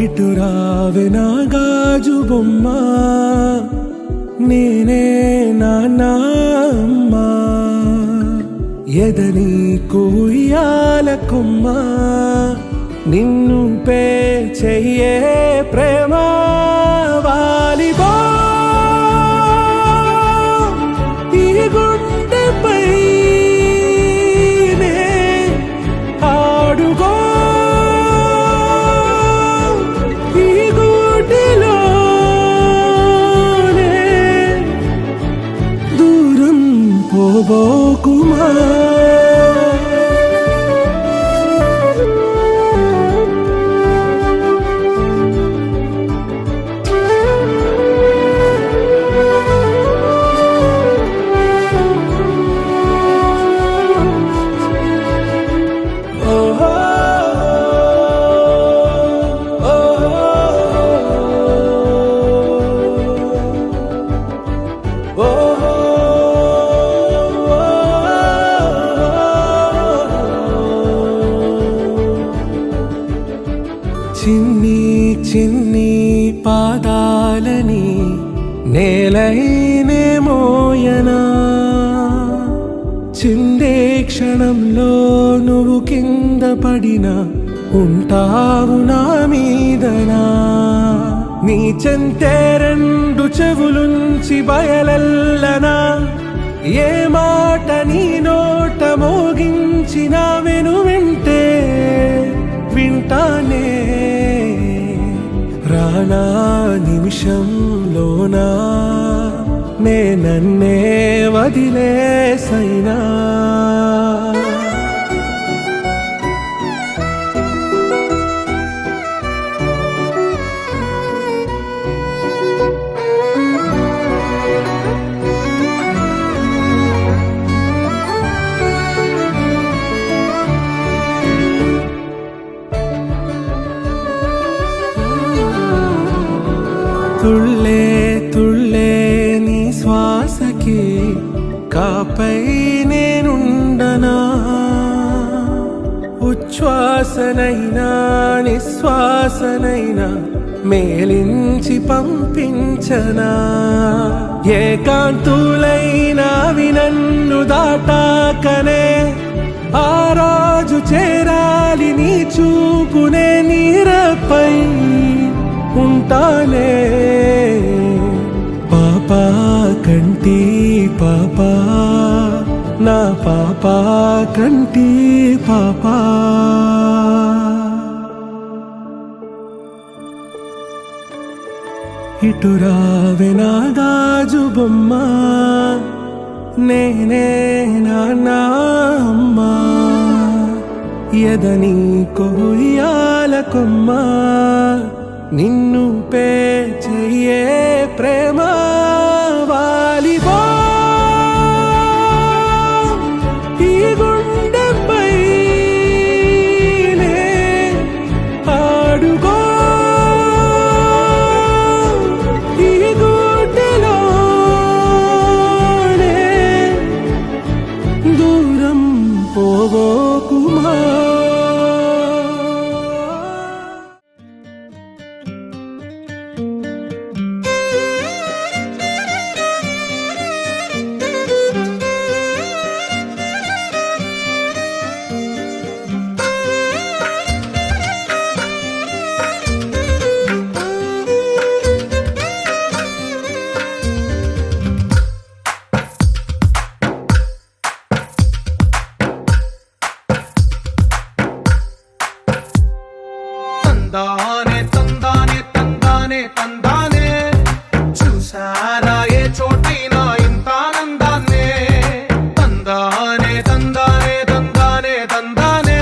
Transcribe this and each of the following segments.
ఇటు రావే నా గాజు బొమ్మ, నేనే నాన్నమ్మ, ఎదని కుయ్యాల కొమ్మ, నిన్ను పే చెయ్యే ప్రేమ వాలిబో ఈ గుండెపై ఆడుగో పోబోకుమా చిన్ని చిన్ని పాదాలని నేలైనే మోయనా, చిందే క్షణంలో నువ్వు కింద పడినా ఉంటావు నా మీదనా, నీ చెంతే రెండు చెవులుంచి బయలెల్లనా, ఏ మాట నీ నోట మోగించిన వెను వింటే వింటానే, రానా నిమిషంలోనా నే నన్నే వదిలేసైనా. తుళ్ళే తుళ్ళే నీ శ్వాసకి కాపై నేనుండనా, ఉచ్ఛ్వాసనైనా నిశ్వాసనైనా మేలించి పంపించనా, ఏకాంతులైనా నన్ను దాటాకనే ఆ రోజు చేరాలి నీ చూపునే నీరపై ఉంటానే, కంటి పాప నా పాప కంటి పాప ఇటు రావే నా గాజు బొమ్మ నేనే నాన్న అమ్మ ఎదని కొయ్యాల కొమ్మ నిన్ను పే చెయ్యే ప్రేమ వాలిబో ఈ గుండెపై ఆడుకో ఈ గుడ్డలోనే దూరం పోగోకుమా తందానే తందానే తందానే తందానే చూసారా ఏ చోటైనా ఇంత ఆనందాన్నే తందానే తందానే తందానే తందానే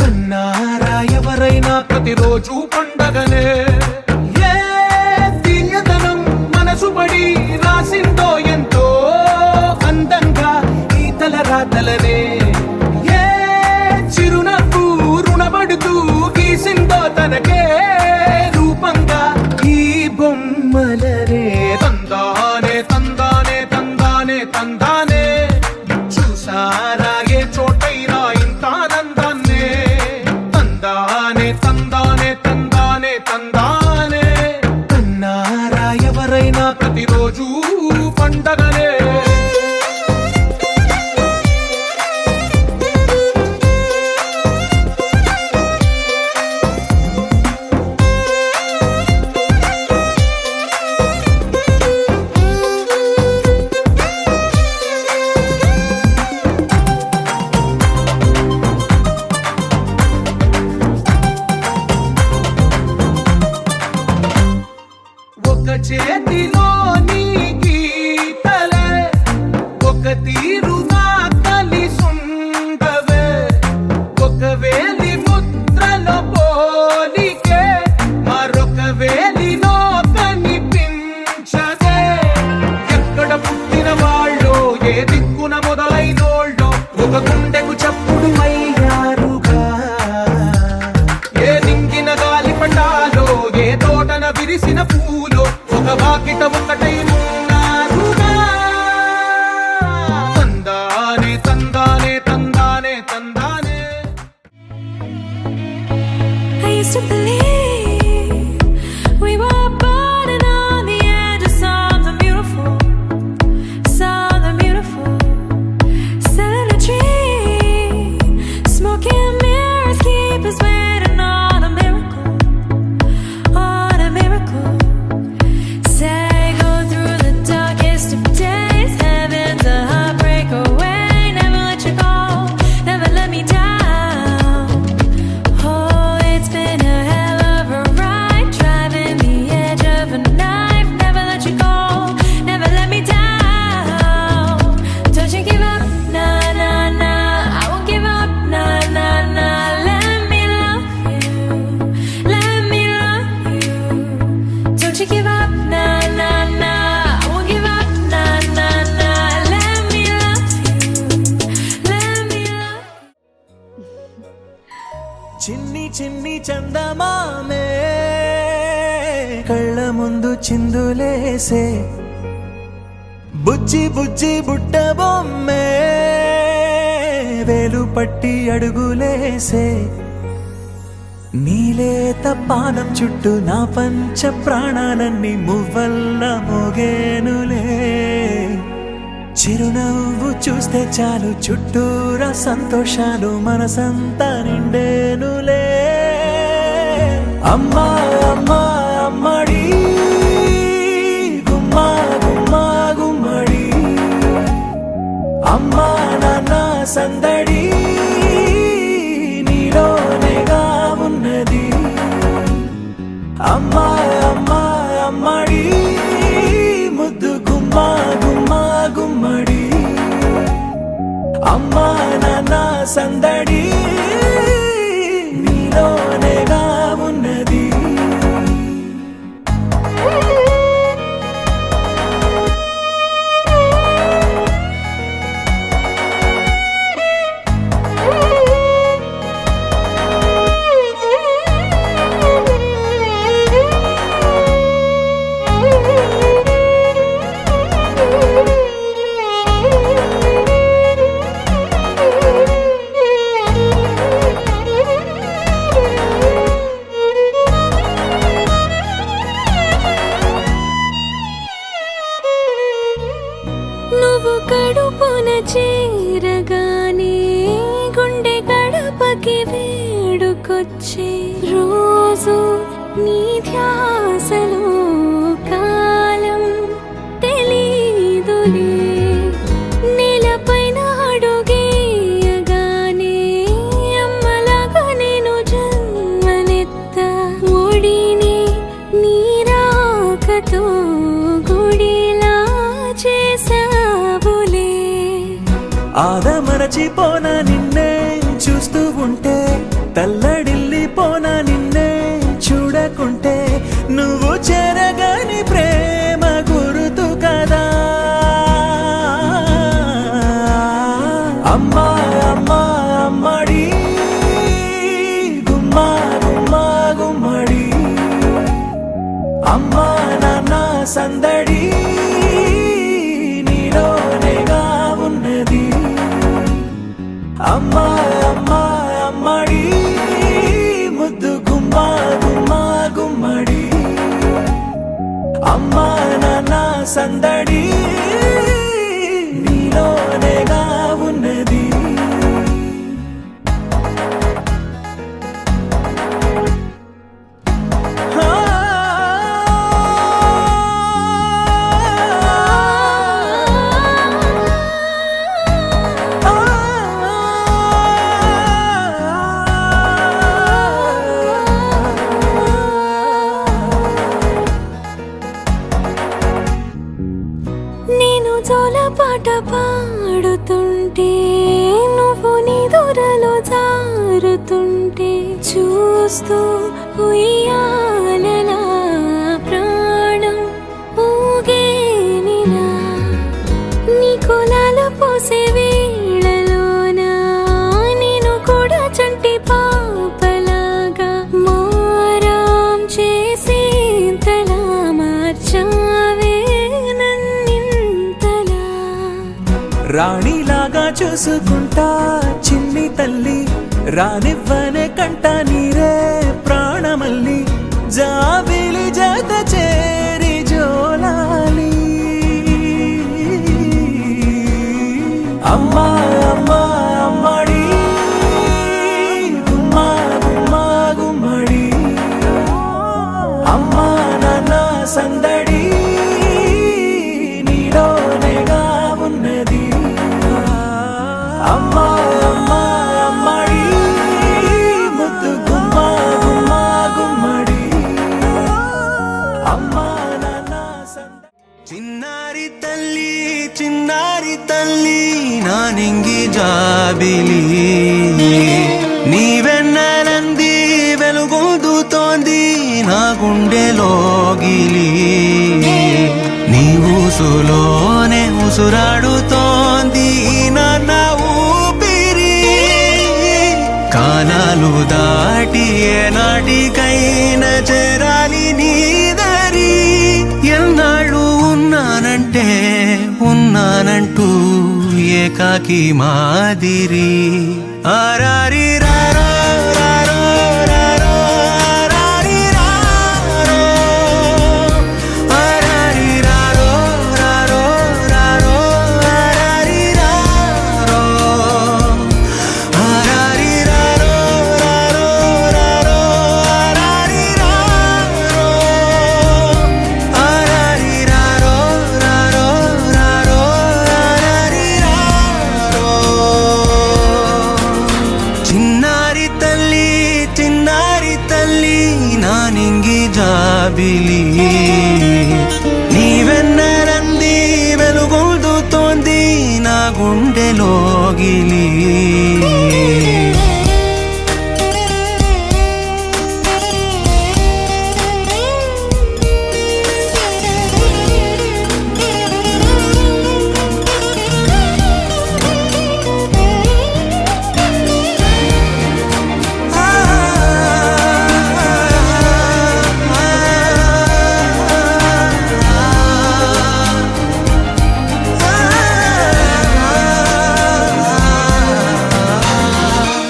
కన్నారా ఎవరైనా ప్రతిరోజు పండగనే ఏ తీయదనం మనసు పడి రాసిందో ఎంతో అందంగా ఈ తలరాతలనే ఏ చిరునవ్వు రుణపడుతూ గీసిందో తనకే రూపంగా ఈ బొమ్మలనే తందానే తందానే తందానే తందానే చూసారా ఏ చోటైనా ఇంత ఆనందాన్నే తందానే తందానే తందానే తందానే కన్నారా ఎవరైనా ప్రతిరోజు పండగనే ఒక చేతిలో నీ గీతలే ఒక తీరుగా కలిసుండవే ఒక వేలి ముద్రలో పోలికే మరొక వేలిలో కనిపించదే ఎక్కడ పుట్టిన వాళ్ళో ఏ దిక్కున మొదలైనోళ్ళో ఒక గుండెకు చప్పుడు అయ్యారుగా ఏ నింగిన గాలి పటాలో ఏ తోటన విరిసిన పూలో ఒక వాకిట ఒకటై ఉన్నారుగా తందానే తందానే తందానే తందానే I used to believe we were burning on the edge of something beautiful, selling a dream, smoking mirrors keep us waiting on a miracle, Say go through the darkest of days, heaven's a heartbreak away, never let you go, never let me down. Oh, it's been a hell of a ride, driving the edge of a knife, never let you go, never let me down. Don't you give up, nah, nah, nah, I won't give up, nah, nah, nah, let me love you, let me love you. Don't you give up, nah, nah, nah, I won't give up, nah, nah, nah, let me love you, let me love you. చిన్ని చిన్ని చందమామే కళ్ళ ముందు చిందులేసే బుజ్జి బుజ్జి బుట్ట బొమ్మే వేలు పట్టి అడుగులేసే నీలేత పానం చుట్టూ నా పంచ ప్రాణాలన్నీ మువ్వల్ల మోగేనులే చిరునవ్వు చూస్తే చాలు చుట్టూరా సంతోషాలు మనసంతా నిండేనులే అమ్మా అమ్మా అమ్మడి గుమ్మా గుమ్మా గుమ్మడి సందడి నీలోనేగా ఉన్నది అమ్మా అమ్మా అమ్మడి ముద్దు గుమ్మా గుమ్మా గుమ్మడి అమ్మా నాన్న సందడి నీలోనేగా ఉన్నది నువ్వు కడుపున చేరగానే గుండె గడపకి వేడుకొచ్చే రోజు నీ ధ్యాసలో కాలం తెలీదులే నేలపైన అడుగేయగానే అమ్మలాగా నేను జన్మనెత్త ఒడిని నీ రాకతో గుడిలా చేసావులే ఆదమరచిపోనా నిన్నే చూస్తూ ఉంటే తల్లడిల్లిపోనా నిన్నే చూడకుంటే నువ్వు చెరగని ప్రేమ గురుతు కదా అమ్మా అమ్మా అమ్మడి గుమ్మా గుమ్మా గుమ్మడి అమ్మా నాన్న సందడి నీలోనేగా ఉన్నది అమ్మా అమ్మా అమ్మడి ముద్దు గుమ్మా గుమ్మా గుమ్మడి అమ్మా నాన్న సందడి నీలోనేగా ఉన్నది నేను జోలపాట పాడుతుంటే నువ్వు నీ దూరలో జారుతుంటే చూస్తూ ఉయ్యాలలా ప్రాణం ఊగేనిలా నీ కులాల పోసే వేళలోన నేను కూడా చంటి పాపలాగా మారాం చేసేంతలా మార్చావే నన్నింతలా రాణిలాగా చూసుకుంటా చిన్ని తల్లి రానివ్వనే కంట నీరే ప్రాణమల్లి జాబిలి జత చేరి జోలాలి అమ్మా అమ్మా అమ్మడి గుమ్మా గుమ్మా గుమ్మడి అమ్మా నాన్న సందడి నీలోనేగా ఉన్నది అమ్మా అమ్మా అమ్మడి ముద్దు గుమ్మా గుమ్మా గుమ్మడి అమ్మా నాన్న సందడి చిన్నారి తల్లి నా నింగి జాబిలి నీవెన్నెలంది వెలుగొందుతోంది నా గుండెలోగిలి నీ ఊసులోనే ఉసురాడుతోంది నాన్న ఊపిరి కాలాలు దాటి ఏనాటికైనా చేరాలి నీ దరి ఎన్నాళ్ళు ఉన్నానంటూ ఏకాకి మాదిరి ఆరారి రారో రారో రారో ఆరారి రారో ఆరారి రారో రారో రారో ఆరారి రారో ఆరారి రారో రారో రారో ఆరారి రారో ఆరారి రారో రారో రారో ఆరారి రారో జాబిలి నీవెన్నరంది వెలుగొందుతోంది నా గుండెలోగిలి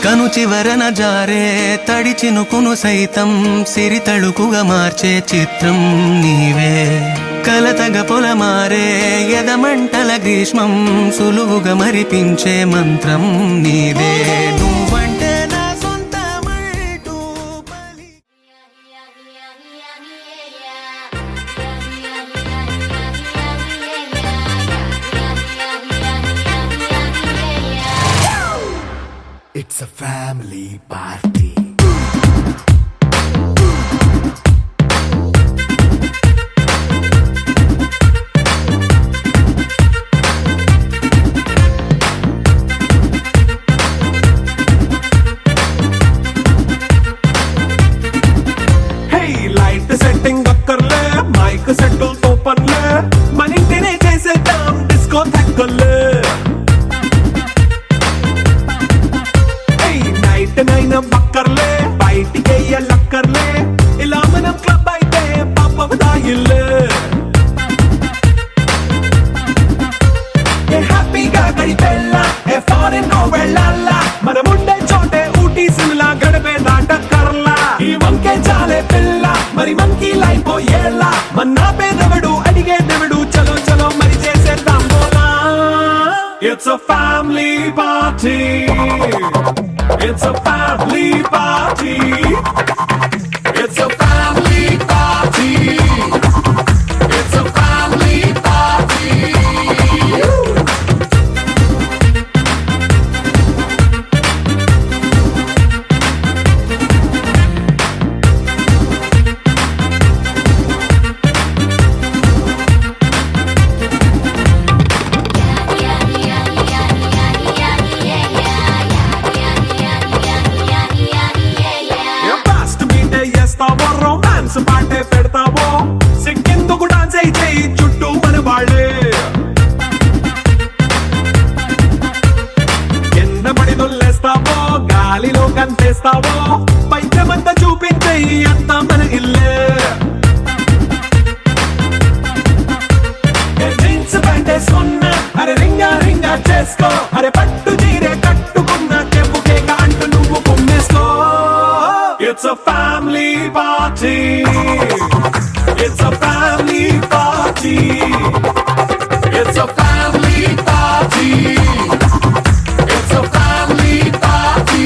కను చివరన జారే తడి చినుకును సైతం సిరి తళుకుగా మార్చే చిత్రం నీవే కలతగ పొలమారే ఎదమంటల గ్రీష్మం సులువుగా మరిపించే మంత్రం నీదే నువ్వంటే నా సొంతమంటూ బలి It's a family party. Hey, light setting అక్కర్లే మైక్ సెట్టుల్ తో పనిలే మన ఇంటినే చేసేద్దాం డిస్కో థక్కర్లే నైనా బక్కర్లే బయటికెయ్యలక్కర్లే ఇలా మనం క్లబ్ అయితే పాపం దాయిల్లే హ్యాపీగా గడిపెళ్ళ ఏ ఫారెన్ కో వెళ్ళాల మనముండే చోటే ఊటీ సిమ్లా గడిపే దాటక్కర్లా ఈ వంకే చాలే పిల్ల మరి మనకి లైఫ్ ఏళ్ళ మన్నా పేదవడు అడిగేదెవడు చలో చలో మరి చేసేద్దాం బోలా it's a family party It's a family party. It's a family party. It's a family party. Romance పాటే పెడతావో సిక్కెందుకు డాన్స్ అయితే చుట్టూ మన వాళ్ళే కింద పడి దొల్లేస్తావో గాలిలో కంతేస్తావో పైత్యమంతా చూపించే అంతా మన ఇల్లే జీన్స్ ప్యాంటేసుకున్నా అరే రింగా రింగా చేసుకో అరే పట్టు చీరే కట్టుకున్న చెప్పు కేక అంటూ నువ్వు కుమ్మేసుకో It's a family party. It's a family party. It's a family party. It's a family party.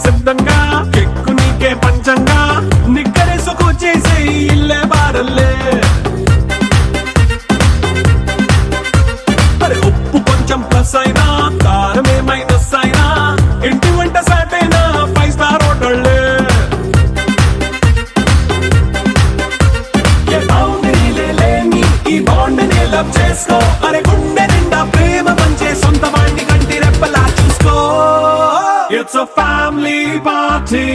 సిద్ధంగా కెక్కు నీకే పంచంగా నిక్కరేసుకు చేసే ఇల్లే బారల్లే అరే ఉప్పు కొంచెం ప్లస్ అయినా కారమే మైనస్ అయినా ఇంటి వంట సాటైనా 5 స్టార్ హోటళ్ళే ఈ బాండ్ ని లవ్ చేసుకో అరే గుండె నిండా ప్రేమ పంచే సొంత వాణ్ణి కంటి రెప్పలా చూసుకో It's a family party.